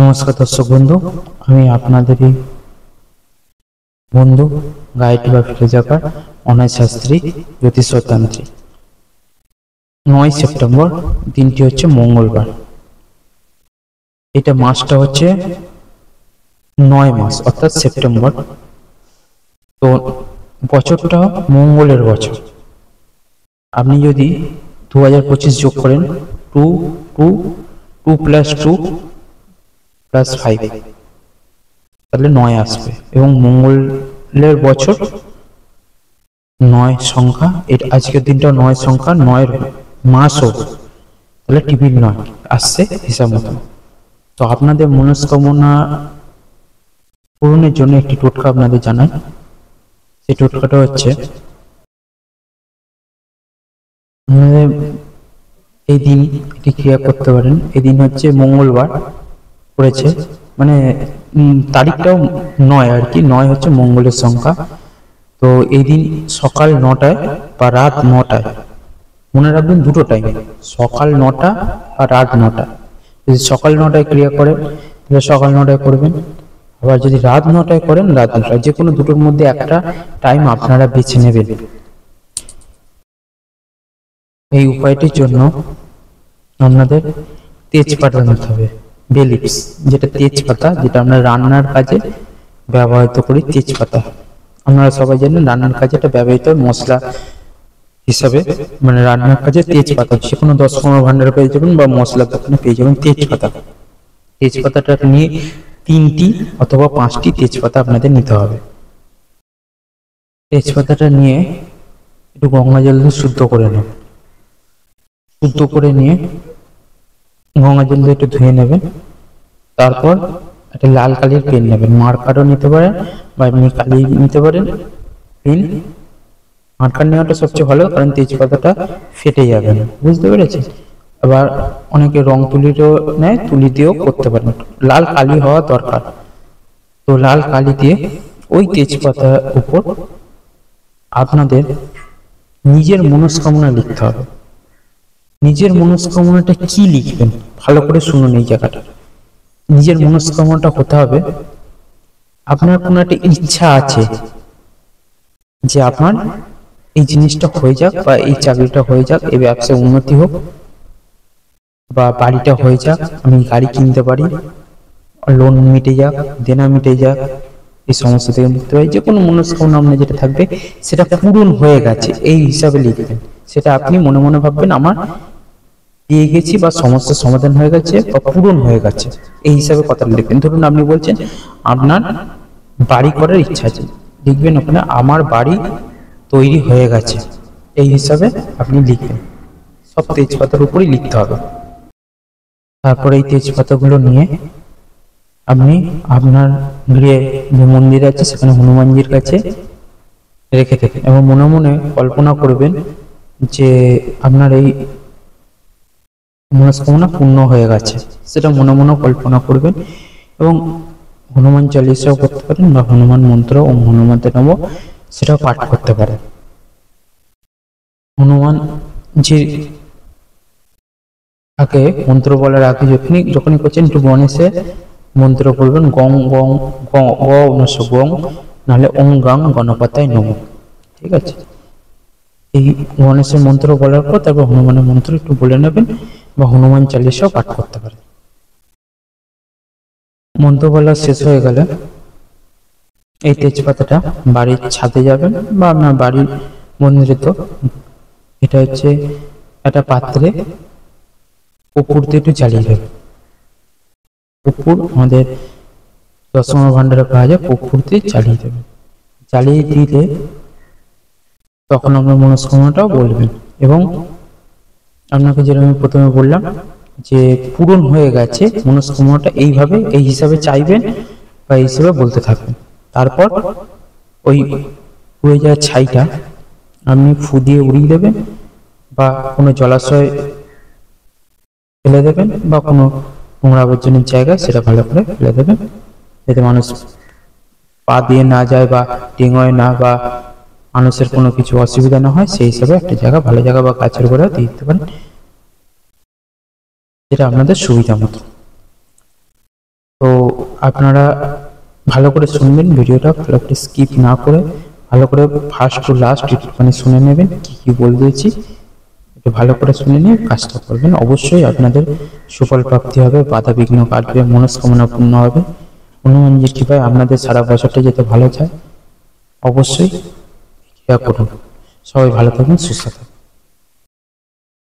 নমস্কার দর্শক বন্ধু, আমি আপনাদেরই বন্ধু গায়ত্রী বা ফিরোজাকার অনাথ শাস্ত্রী জ্যোতিষতান্ত্রিক। 9 সেপ্টেম্বর দিনটি হচ্ছে মঙ্গলবার। এটা মাসটা হচ্ছে 9 মাস অর্থাৎ সেপ্টেম্বর। তো বছরটা মঙ্গলের বছর। আপনি যদি 2025 যোগ করেন 2 2 2 + 2 + 5 তাহলে 9 আসবে এবং মঙ্গলের বছর 9 সংখ্যা। এর আজকের দিনটা 9 সংখ্যা, 9 মাসও, তাহলে টিভির 9 আসছে হিসাব মতো। তো আপনাদের মনস্কামনা পূরণের জন্য একটি টোটকা আপনাদের জানাই। সেই টোটকাটা হচ্ছে আপনাদের এই দিন এটি ক্রিয়া করতে পারেন। এই দিন হচ্ছে মঙ্গলবার পড়েছে, মানে তারিখটাও 9 আর কি, 9 হচ্ছে মঙ্গলের সংখ্যা। তো এই দিন সকাল 9টায় বা রাত 9টায়, মনে রাখবেন দুটো টাইম, সকাল 9টা আর রাত 9টা। যদি সকাল 9টায় ক্রিয়া করেন তাহলে সকাল 9টায় করবেন, আবার যদি রাত 9টায় করেন রাত 9টায়, যে কোনো দুটোর মধ্যে একটা টাইম আপনারা বেছে নেবেন। এই উপায়টির জন্য আপনাদের তেজপাতা নিতে হবে, বেলিপস, যেটা তেজপাতা, যেটা আমরা রান্নার কাজে ব্যবহৃত করি। তেজপাতা আপনারা সবাই জানেন, রান্নার কাজে এটা ব্যবহৃত মশলা হিসাবে, মানে রান্নার কাজে তেজপাতা যে কোনো 10 ভান্ডার পেয়ে যাবেন বা মশলার দোকানে পেয়ে যাবেন তেজপাতা। তেজপাতাটা নিয়ে 3টি অথবা 5টি তেজপাতা আপনাদের নিতে হবে। তেজপাতাটা নিয়ে একটু গঙ্গা জল দিয়ে শুদ্ধ করে নেবেন। শুদ্ধ করে নিয়ে গঙ্গা জল দিয়ে একটু ধুয়ে নেবেন। তারপর একটা লাল কালির পেন নেবেন, মার্কারও নিতে পারেন বা এমনি কালি নিতে পারেন। পেন মার্কার নেওয়াটা সবচেয়ে ভালো, কারণ তেজপাতাটা ফেটে যাবে না, বুঝতে পেরেছেন। আবার অনেকে রং তুলিরও নেয়, তুলি দিয়েও করতে পারেন, লাল কালি হওয়া দরকার। তো লাল কালি দিয়ে ওই তেজপাতার উপর আপনাদের নিজের মনস্কামনা লিখতে হবে। নিজের মনস্কামনাটা কি লিখবেন ভালো করে শুনুন এই জায়গাটা। নিজের মনস্কামনাটা হতে হবে, আপনার কোনো একটা ইচ্ছা আছে যে আপনার এই জিনিসটা হয়ে যাক, বা এই চাকরিটা হয়ে যাক, এই ব্যবসায় উন্নতি হোক, বা বাড়িটা হয়ে যাক, আমি গাড়ি কিনতে পারি, লোন মিটে যাক, দেনা মিটে যাক, এই সমস্যা থেকে মুক্তি পাই। যে কোনো মনস্কামনা আপনার যেটা থাকবে সেটা পূরণ হয়ে গেছে এই হিসাবে লিখবেন। সেটা আপনি মনে মনে ভাববেন আমার পেয়ে গেছি, বা সমস্যার সমাধান হয়ে গেছে, বা পূরণ হয়ে গেছে, এই হিসাবে কথাটা লিখবেন। ধরুন আপনি বলছেন আপনার বাড়ি করার ইচ্ছা আছে, লিখবেন ওখানে আমার বাড়ি তৈরি হয়ে গেছে, এই হিসাবে আপনি লিখবেন। সব তেজপাতার উপরই লিখতে হবে। তারপরে এই তেজপাতাগুলো নিয়ে আপনি আপনার গৃহে যে মন্দির আছে সেখানে হনুমানজির কাছে রেখে দেবেন, এবং মনে মনে কল্পনা করবেন যে আপনার এই মনস্কামনা পূর্ণ হয়ে গেছে, সেটা মনে মনে কল্পনা করবেন। এবং হনুমান চালিসাও করতে পারেন, বা হনুমান মন্ত্র ওম হনুমতে নমঃ সেটাও পাঠ করতে পারেন। হনুমান যে আগে মন্ত্র বলার আগে যখনই করছেন একটু গণেশে মন্ত্র বলবেন, গং গং গ গং, নাহলে ওং গাং গণপতায় নমঃ। ঠিক আছে, এই গণেশের মন্ত্র বলার পর তারপর হনুমানের মন্ত্র একটু বলে নেবেন, বা হনুমান চালিসাও পাঠ করতে পারেন। মন্ত্র বলা শেষ হয়ে গেলে এই তেজপাতাটা বাড়ির ছাদে যাবেন, বা আপনার বাড়ির মন্দিরে, তো এটা হচ্ছে একটা পাত্রে কর্পূর দিয়ে একটু জ্বালিয়ে দেবেন। কর্পূর আমাদের 10 ভান্ডারে পাওয়া যায়, কর্পূর দিয়ে জ্বালিয়ে দেবেন। জ্বালিয়ে দিলে তখন আপনার মনস্কামনাটাও বলবেন, এবং আপনাকে যেটা আমি প্রথমে বললাম যে পূরণ হয়ে গেছে মনস্কামনাটা, এইভাবে এই হিসাবে চাইবেন বা এই হিসাবে বলতে থাকবেন। তারপর ওই হয়ে যাওয়া ছাইটা আপনি ফু দিয়ে উড়িয়ে দেবেন, বা কোনো জলাশয় ফেলে দেবেন, বা কোনো নোংরা আবর্জনের জায়গায় সেটা ভালো করে ফেলে দেবেন, যাতে মানুষ পা দিয়ে না যায় বা ডিঙোয় না, বা মানুষের কোনো কিছু অসুবিধা না হয়, সেই হিসাবে একটা জায়গা, ভালো জায়গা বা গাছের গোড়া দিয়ে দিতে পারেন, যেটা আপনাদের সুবিধা মতো। তো আপনারা ভালো করে শুনবেন ভিডিওটা, ভালো করে স্কিপ না করে ভালো করে ফার্স্ট টু লাস্ট মানে শুনে নেবেন কি কি বলতেছি। একটু ভালো করে শুনে নিয়ে কাজটা করবেন, অবশ্যই আপনাদের সুফল প্রাপ্তি হবে, বাধা বিঘ্ন কাটবে, মনস্কামনা পূর্ণ হবে। হনুমানজির কৃপায় আপনাদের সারা বছরটা যাতে ভালো যায়, অবশ্যই ক্রিয়া করুন। সবাই ভালো থাকুন, সুস্থ থাকুন।